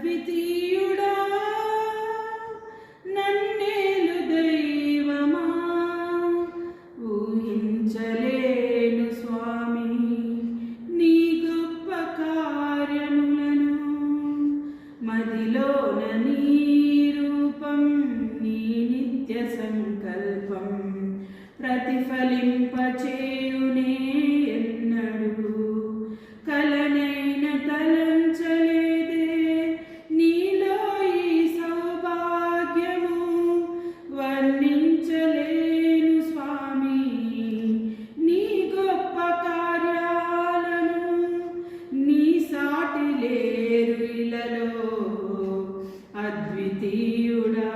అద్వితీయుడా నన్నేలు దైవమా ఊహించలేను స్వామి నీ గొప్ప కార్యములను మదిలోన నీ రూపం నీ నిత్య సంకల్పం ప్రతిఫలింపచేయునే ఎన్నడు కలనైన తలంచలేదే నీలో ఈ సౌభాగ్యము వర్ణించలేను స్వామి నీ గొప్ప కార్యాలను నీ సాటి లేరు ఇలలో అద్వితీయుడా